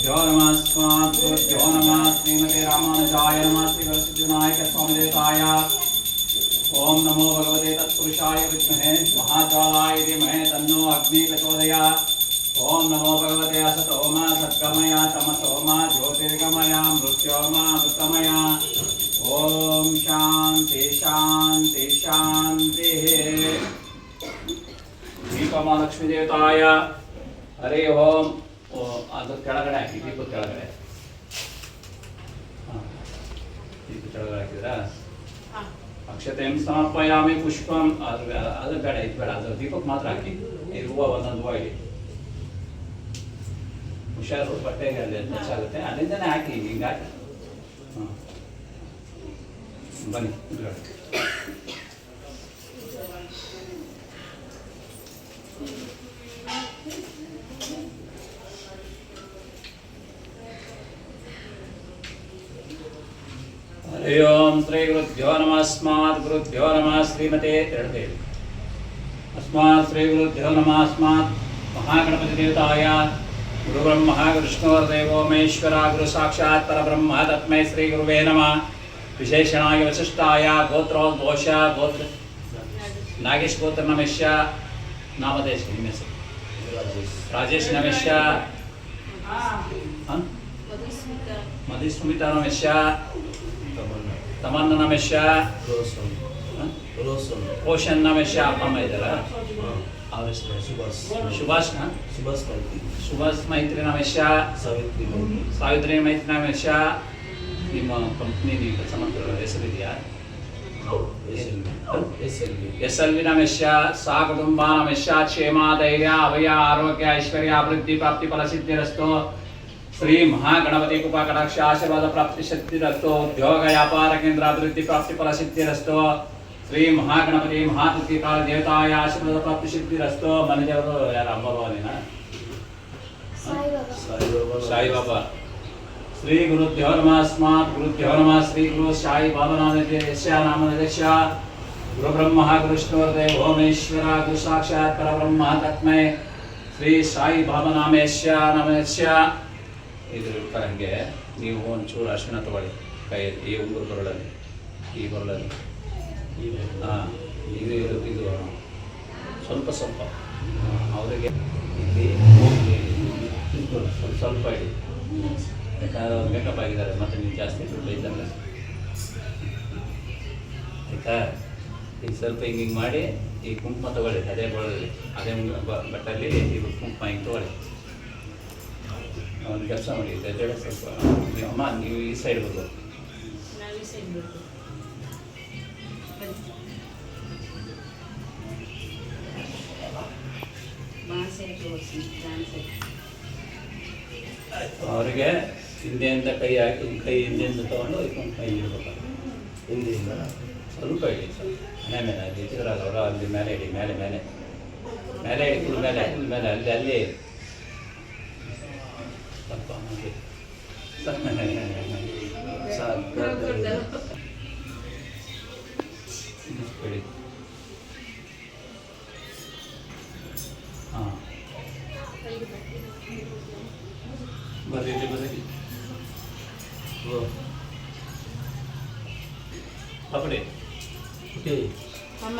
गुरुभ्यो नमः गुरुभ्यो नमः श्रीमते रामानुजाय नमः श्री वरसिद्धिविनायक स्वामी देवताय ओम नमो भगवते तत्पुरुषाय विद्महे महाज्वालाय धीमहि तन्नो अग्नि प्रचोदयात् ओम नमो भगवते असतो मा सद्गमय तमसो मा ज्योतिर्गमय मृत्योर्मा मृतमय ओम शांति शांति शांति दीपमालक्ष्मी देवताय हरि ओम ಅದು ಕೆಳಗಡೆ ಹಾಕಿ ದೀಪದ ಕೆಳಗಡೆ ದೀಪ ಕೆಳಗಡೆ ಹಾಕಿದ್ರಾ ಅಕ್ಷತೆಂ ಸಮರ್ಪಯಾಮಿ ಪುಷ್ಪಂ ಅದು ಬೇಡ ಇದು ಬೇಡ ಅದು ದೀಪಕ್ಕೆ ಮಾತ್ರ ಹಾಕಿ ಈ ಹೂವು ಒಂದೊಂದು ಹೂವು ಇಡಿ ಹುಷಾರು ಬಟ್ಟೆಗೆ ಅಲ್ಲಿ ಹೆಚ್ಚಾಗುತ್ತೆ ಅಲ್ಲಿಂದನೇ ಹಾಕಿ ಹಿಂಗೆ ಹಾಕಿ ಬನ್ನಿ हरि ओम श्री गुरुभ्यो नमः अस्मात् गुरुभ्यो नमः श्रीमते त्रिदेवी अस्मात् श्री गुरुभ्यो नमः अस्मात् महागणपति देवताय गुरु ब्रह्मा विष्णुर्देवो महेश्वरा गुरु साक्षात् परब्रह्म तस्मै श्री गुरुवे नमः विशेषणाय वशिष्ठाय गोत्रोद्घोष गोत्र नागेश गोत्र नमस्य नामदेश राजेश नमस्य मधुस्मिता नमस्य तमन्ना नमस्य पोषण नमस्य अम्म इधर सुभाष मैत्री नमस्य ಸಾವಿತ್ರಿ मैत्री नमस्य ನಿಮ್ಮ ಕಂಪನಿ ಕೆಲಸ ಮಾಡ್ತಿರೋ ಹೆಸರು ಇದೆಯಾ SLV नमस्य सा कुटुंब नमस्य क्षेम धैर्य अभय आरोग्य ऐश्वर्य अभिवृद्धि प्राप्ति फल सिद्धिरस्तु श्री महागणपति कृपा कटाक्ष आशीर्वाद प्राप्ति सिद्धिरस्तु उद्योग व्यापार केंद्र अभिवृद्धि प्राप्ति फल सिद्धिरस्तु श्री महागणपति महातिथि काल देवताय आशीर्वाद प्राप्ति सिद्धिरस्तु मन देವರು ಯಾರು ಅಂಬಾಭವಾನಿನಾ साई बाबा श्री गुरुभ्यो नमः अस्मात् गुरुभ्यो नमः श्री गुरु साई बाबा नामदेवस्य नामदेवस्य गुरु ब्रह्मा गुरु विष्णुर्देवो महेश्वरा गुरु साक्षात् परब्रह्म तस्मै श्री साई बाबा नामस्य नामदेवस्य इधर करेंगे ನೀವು ಒಂಚೂರು ಅರಿಶಿನ ತಗೊಳ್ಳಿ ಕೈಯಲ್ಲಿ ಈ ಉಂಗುರ ಬರಲಲ್ಲಿ ಈ ಬರಲಲ್ಲಿ ಇದು ಇದು ಸ್ವಲ್ಪ ಸ್ವಲ್ಪ ಅವರಿಗೆ ಇಲ್ಲಿ ಸ್ವಲ್ಪ ಸ್ವಲ್ಪ ಇಡಿ ಯಾಕಂದರೆ ಅವ್ರು ಮೇಕಪ್ ಆಗಿದ್ದಾರೆ ಮತ್ತು ನೀವು ಜಾಸ್ತಿ ದುಡ್ಡು ಇದ್ದಂಗೆ ಆಯಿತಾ ಈಗ ಸ್ವಲ್ಪ ಹಿಂಗೆ ಮಾಡಿ ಈ ಕುಂಕುಮ ತಗೊಳ್ಳಿ ಅದೇ ಬಳಲಿ ಅದೇ ಬಟ್ಟಲ್ಲಿ ಈಗ ಕುಂಕುಮ ಹಿಂಗೆ ತಗೊಳ್ಳಿ ಒಂದು ಕೆಲಸ ಮಾಡಿ ಎದ್ದೇಳಿ ಸ್ವಲ್ಪ ಅಮ್ಮ ನೀವು ಈ ಸೈಡ್ ಬರ್ಬೋದು ಅವರಿಗೆ ಹಿಂದೆಯಿಂದ ಕೈ ಹಾಕಿ ಕೈ ಹಿಂದೆಯಿಂದ ತೊಗೊಂಡು ಇಟ್ಕೊಂಡು ಕೈ ಇಡ್ಬೇಕು ಹಿಂದೆಯಿಂದ ಸ್ವಲ್ಪ ಇಡಿ ಮನೆ ಮೇಲೆ ಅಲ್ಲಿ ಇಟ್ಟಿದ್ರಲ್ಲ ಅವರು ಅಲ್ಲಿ ಮೇಲೆ ಇಡಿ ಮೇಲೆ ಮೇಲೆ ಮೇಲೆ ಇಡಿ ಫುಲ್ ಮೇಲೆ ಫುಲ್ ಮೇಲೆ ಅಲ್ಲಿ ಅಲ್ಲಿ ಸ್ವಲ್ಪ ಇಡಿ ಹಾಂ ಬರ್ರಿ ಬರ್ರಿ ಪಕಡಿ ಓಕೆ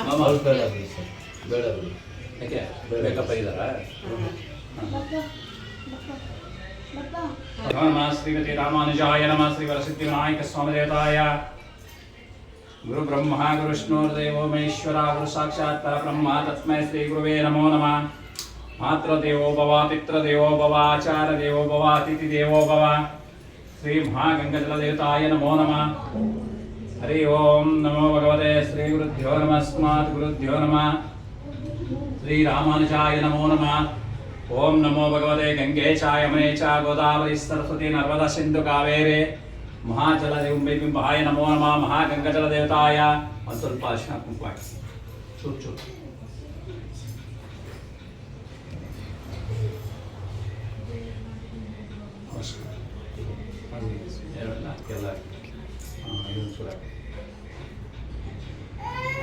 ಮಾಮ ಬೇಡ ಬಿಡಿ ಸರ್ ಬೇಡ ಬಿಡಿ ಯಾಕೆ ಬೇಕಪ್ಪ ಇದ್ದಾರಾ नमः श्रीमते रामानुजाय नमः श्री वरसिद्धिविनायक स्वामी देवताय गुरु ब्रह्मा गुरु विष्णुर्देवो महेश्वरा गुरु साक्षात् परब्रह्म तस्मै श्री गुरुवे नमो नमः मातृदेवो भव पितृदेवो भव आचार्य देवो भव अतिथि देवो भव श्री महागंगाजल देवताय नमो नमः हरि ओम नमो भगवते श्री गुरुभ्यो नमः अस्मात् गुरुभ्यो नमः श्री रामानुजाय नमो नमः ओम नमो भगवते गंगे च यमुने च गोदावरी सरस्वती नर्मदा सिंधु कावेरी महाजल बिंबाय नमो नमः महागंगाजल देवताय और ಸ್ವಲ್ಪ ಅರಿಶಿನ ಕುಂಕುಮ ಚೂರು ಚೂರು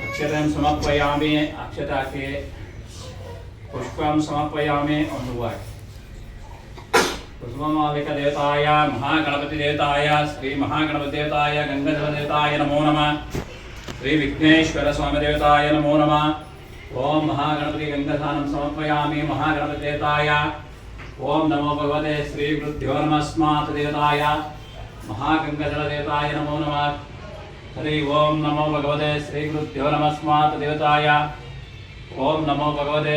अक्षतं समर्पयामि अक्षता के पुष्पं समर्पयामि और कुसुममालिकदेवताय महागणपतिदेवताय श्री महागणपतिदेवताय गंगाजलदेवताय नमो नमः। श्री विघ्नेश्वर स्वामिदेवताय नमो नमः। ओम महागणपति गंगाधानं समर्पयामि महागणपतिदेवताय। ओम नमो भगवते श्री गुरुभ्यो नमस्मात् देवताय महागंगाजलदेवताय नमो नमः। हरि ओम नमो भगवते श्री गुरुभ्यो नमस्मात् देवताय। ओम नमो भगवते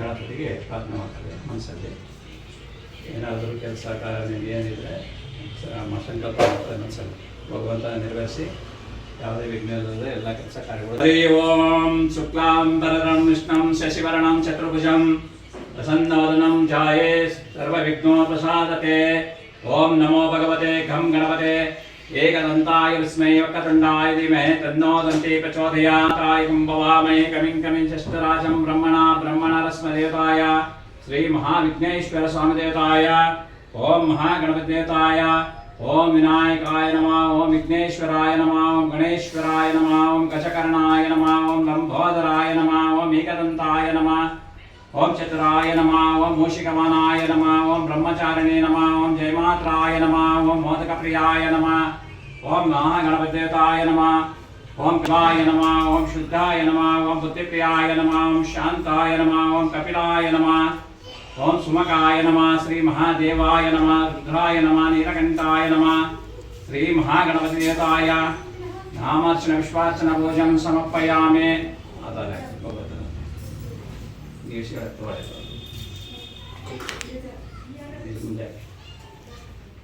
ಗಣಪತಿಗೆ ಪ್ರಾರ್ಥನೆ ಮಾಡ್ತಾರೆ ಮನಸ್ಸಲ್ಲಿ ಏನಾದರೂ ಕೆಲಸ ಕಾರ್ಯ ಏನಿದ್ರೆ ಸಂಕಲ್ಪ ಮಾಡ್ತಾರೆ ಮನಸ್ಸಲ್ಲಿ ಭಗವಂತ ನೆರವೇರಿಸಿ ಯಾವುದೇ ವಿಘ್ನ ಇಲ್ಲದೆ ಎಲ್ಲ ಕೆಲಸ ಕಾರ್ಯಗಳು. ಹರಿ ಓಂ ಶುಕ್ಲಾಂಬರಧರಂ ವಿಷ್ಣುಂ ಶಶಿವರ್ಣಂ ಚತುರ್ಭುಜಂ ಪ್ರಸನ್ನವದನಂ ಧ್ಯಾಯೇ ಸರ್ವವಿಘ್ನೋಪಶಾಂತಯೇ. ಓಂ ನಮೋ ಭಗವತೆ ಘಂ ಗಣಪತೆ एकदन्ताय विस्मये वक्रतुण्डाय धीमहि तन्नो दन्ती प्रचोदयात्. भवामहे कमिं षष्ठराजं ब्रह्मणरश्मदेवताय श्री महाविघ्नेश्वर स्वामिदेवताय। ओम महागणपतिदेवताय। ओम विनायकाय नमः। ओम विघ्नेश्वराय नमः। ओम गणेश्वराय नमः। ओम गजकर्णाय नमः। ओम लंबोदराय नमः। ओम एकदन्ताय नमः। ओम चतुराय नमः। ओम मूषिकवाहनाय नमः। ओम ब्रह्मचारिणे नमः। ओम जयमात्राय नमः। ओम मोदकप्रियाय नमः। ओम महागणपतिदेवताय नमः। ओम शिवाय नमः। ओम शुद्धाय नमः। ओम बुद्धिप्रियाय नमः। ओम शांताय नमः। ओम कपिलाय नमः। ओम सुमकाय नमः। श्री महादेवाय नमः। रुद्राय नमः। नीलकंठाय नमः। श्री महागणपतिदेवताय नामार्चन विश्वार्चन भोजन समर्पयामि.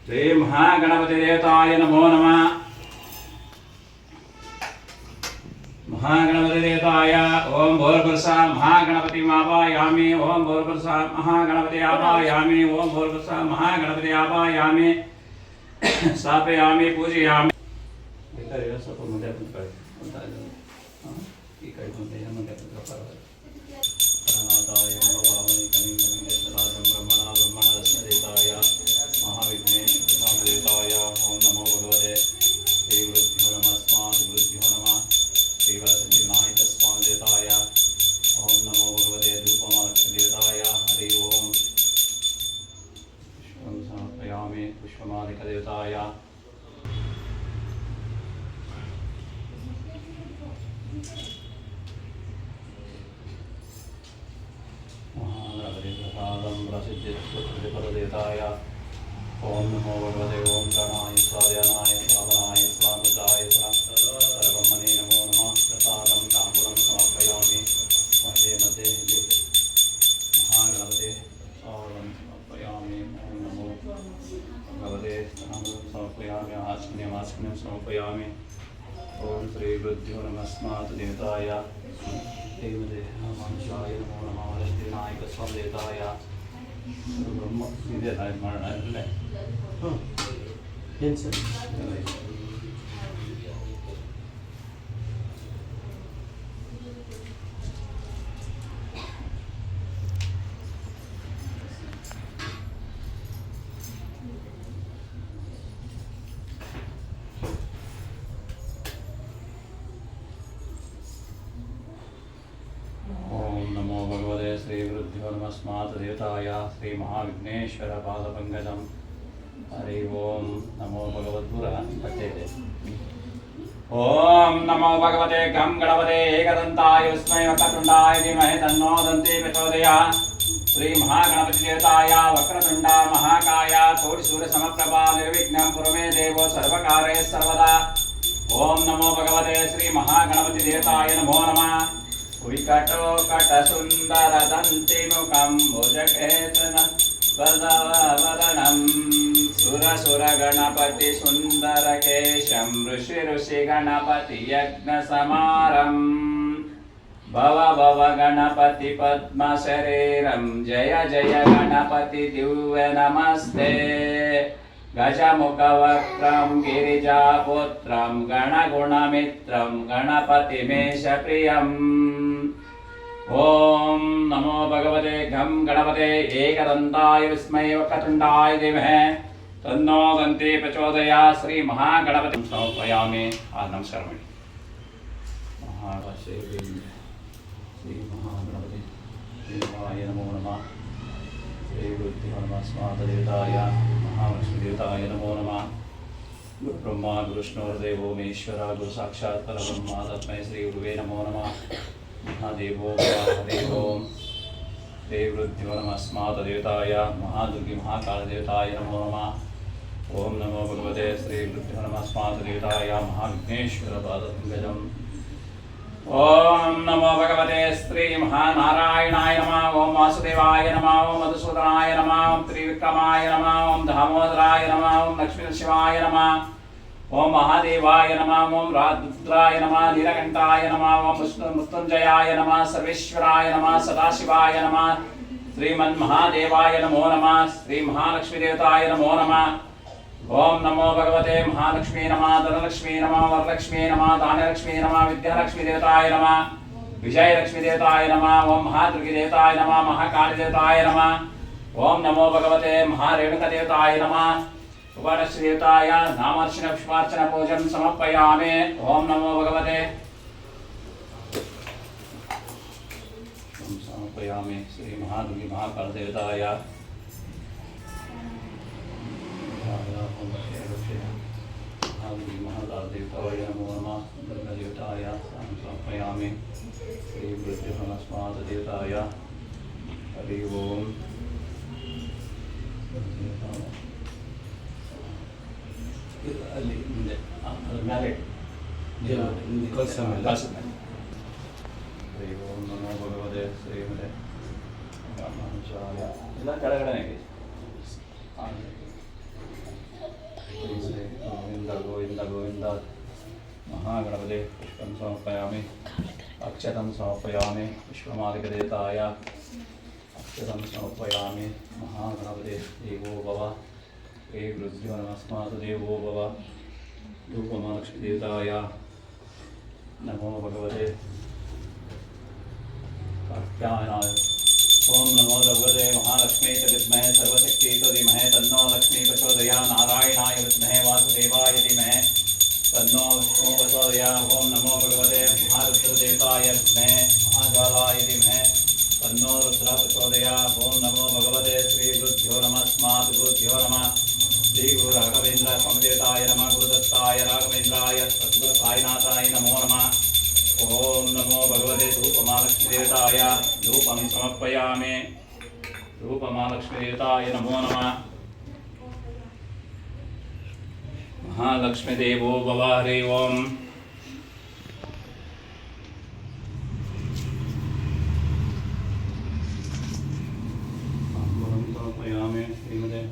श्री महागणपतिदेवताय नमो नमः। महागणपतिदेवताय ओम भूर्भुवस्सुः महागणपति आवाहयामि। ओम भूर्भुवस्सुः महागणपति आवाहयामि। ओम भूर्भुवस्सुः महागणपति आवाहयामि। स्थापयामि पूजयामि. ಸ್ವಲ್ಪ ಮುಂದೆ ಕೂತ್ಕೊಳ್ಳಿ ಈ ಕೈ ಮುಂದೆ ಮುಂದೆ ಕೂತ್ಕೊಳ್ಳಿ. महाविघ्नेश्वरदेवताय ओम नमो भगवते श्री गुरुभ्यो नमस्मात् गुरुभ्यो नमः। श्री वरसिद्धिविनायक स्वामिदेवताय ओम नमो भगवते धूपमालक्ष्मीदेवताय। हरि ओम पुष्पं समर्पयामि पुष्पमालिकदेवताय। महागणपतिप्रसादं प्रसिद्धिपरदेवताय ओम नमो भगवते ओम गणाय स्वाध्यानाय स्वादनाय स्वामुद्राय सर्वमने नमो नमः। प्रसादं ताम्बूलं समर्पयामि। मध्ये मध्ये महागणपते प्रसादं समर्पयामि। ओम नमो भगवते ताम्बूलं समर्पयामि। आचमनीयं समर्पयामि। ओम श्री गुरुभ्यो नमस्मात् देवताय देवदेहाय नमो नमः। सिद्धिविनायक स्वामिदेवताय ब्रह्म इदे ಮಾಡೋಣ ಅಲ್ಲೇ ಏನು ಸರ್ श्री गुरुभ्यो नमस्मात् देवताय श्री महाविघ्नेश्वर पादपंकजं। हरि ओम नमो भगवद्गुर ओम नमो भगवते गं गणपते एकदन्ताय विस्मये वक्रतुण्डाय धीमहि तन्नो दन्ती प्रचोदयात्। श्री महागणपतिदेवताय वक्रतुण्ड महाकाय कोटिसूर्यसमप्रभा निर्विघ्नं कुरु मे देवो सर्वकार्ये सर्वदा। ओम नमो भगवते श्री महागणपतिदेवताय नमो नमः। विकटोकटसुन्दरदन्तिमुखं भुजकेतनवदनं सुरसुरगणपतिसुन्दरकेशं ऋषिगणपतियज्ञसमारं भव भव गणपति पद्मशरीरं जय जय गणपति दिव्य नमस्ते। गजमुखवक्त्रं गिरिजापुत्रं गणगुणमित्रं गणपतिमेशप्रियम् ॐ नमो भगवते घं गणपते एकदन्ताय विस्मये वक्रतुण्डाय धीमहि तन्नो दन्ती प्रचोदयात् श्री महागणपतिं समर्पयामि। नमस्कार श्री महागणपति देवाय नमो नमः। श्री गुरुभ्यो नमः। स्वातदेवताय महालक्ष्मीदेवताय नमो नमः। गुरु ब्रह्मा गुरुष्णोर्देवो महेश्वर गुरु साक्षात् परब्रह्म तस्मै श्री गुरुवे नमो नमः। महादेवो हरि ओम। श्री गुरुभ्यो नमः। स्मातदेवताय महादुर्गे महाकालदेवताय नमो नमः। ओम नमो भगवते श्री गुरुभ्यो नमः। स्मातदेवताय महाविघ्नेश्वर पादपङ्कजम्। ओम नमो भगवते श्री महानारायणाय नमः। ओम वासुदेवाय नमः। ओम मधुसूदनाय नमः। ओम त्रिविक्रमाय नमः। ओम दामोदराय नमः। ओम लक्ष्मीनरसिंहाय नमः। ओम महादेवाय नमः। ओम रुद्राय नमः। नीलकंठाय नमः। ओम मृत्युंजयाय नमः। सर्वेश्वराय नमः। सदाशिवाय नमः। श्रीमन्महादेवाय नमो नमः। श्री महालक्ष्मीदेवताय नमो नमः। ओम नमो भगवते महालक्ष्मी नमः। धनलक्ष्मी नमः। वरलक्ष्मी नमः। धान्यलक्ष्मी नमः। विद्यालक्ष्मी देवताय नमः। विजयलक्ष्मी देवताय नमः। ओम महादुर्गे देवताय नमः। महाकाली देवताय नमः। ओम नमो भगवते महारेणुका देवताय नमः। सुवर्णश्री देवताय नामार्चन पुष्पार्चन पूजन समर्पयामि। ओम नमो भगवते समर्पयामि। श्री महादुर्गे महाकाल देवताय महाकाल देवताय नमो नमः। दुर्गा देवताय समर्पयामि। श्री गुरुभ्यो नमः। स्मार्त देवताय हरि ओम। ಅಲ್ಲಿ ಮುಂದೆ ಅದ್ರ ಮೇಲೆ ಕಳಿಸ ಶ್ರೀ ಓಂ ನಮೋ ಭಗವತೆ ಶ್ರೀಮದೆ ರಾಮಾನುಜಾಯ ಎಲ್ಲ ಕೆಳಗಡೆ ಶ್ರೀ ಗೋವಿಂದ ಗೋವಿಂದ ಗೋವಿಂದ महागणपते पुष्पं समर्पयामि। अक्षतं समर्पयामि। विश्वमालिकदेवताय अक्षतं समर्पयामि। महागणपते देवो भव। हे गुरुभ्यो नमः। स्मातदेवो भव। धूपमालक्ष्मीदेवताय नमो भगवते कात्यायनाय। ओम नमो भगवते महालक्ष्मी च विद्महे सर्वशक्ति च धीमहि तन्नो लक्ष्मी प्रचोदयात्। नारायणाय विद्महे वासुदेवाय धीमहि तन्नो विष्णुः प्रचोदयात्। ओम नमो भगवते महारुद्रदेवताय विद्महे महाज्वालाय धीमहि तन्नो रुद्रः प्रचोदयात्। ओम नमो भगवते श्री गुरुभ्यो नमः। स्मात् गुरुभ्यो नमः। श्री गुरु राघवेंद्र स्वामिदेवताय नमः। गुरुदत्ताय राघवेंद्राय सद्गुरु साईनाथाय नमो नमः। ओम नमो भगवते धूपमालक्ष्मीदेवताय धूपं समर्पयामि। धूपमालक्ष्मीदेवताय नमो नमः। महालक्ष्मीदेवो भव। हरि ओम। समर्पयामि। श्रीमते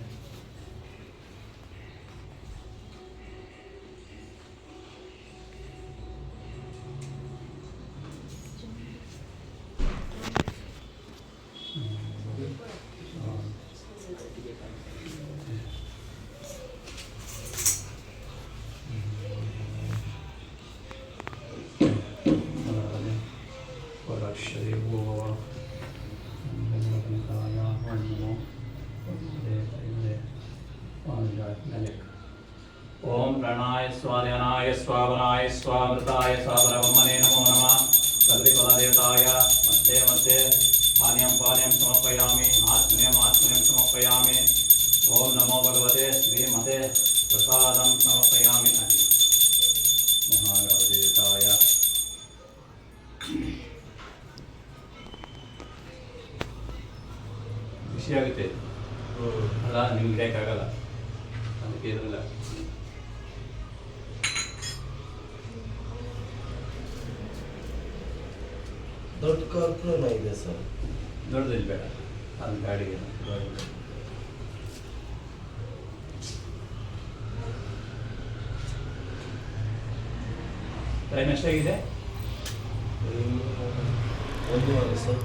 ओम प्रणाय स्वाध्यानाय स्वावनाय स्वामृताय स्वापरब्रह्मणे नमो नमः। सर्वदेवताय मध्ये मध्ये पानीयं समर्पयामि। आत्मनीयं समर्पयामि। ओम नमो भगवते श्रीमते प्रसादं समर्पयामि। महागणपतिदेवताय ಖುಷಿ ಆಗುತ್ತೆ ಅಲ್ಲ, ನಿಮ್ಗೆ ಹಿಡಿಯೋಕ್ಕಾಗಲ್ಲ, ಅದಕ್ಕೆ ಇರಲ್ಲ. ದೊಡ್ಡ ಕಾರ್ಪುರ ಇದೆ ಸರ್, ದೊಡ್ಡದಿಲ್ಲ ಬೇಡ, ಅದು ಗಾಡಿಗೆ ಟೈಮ್ ಎಷ್ಟಾಗಿದೆ? 1 ವಾರ ಸರ್.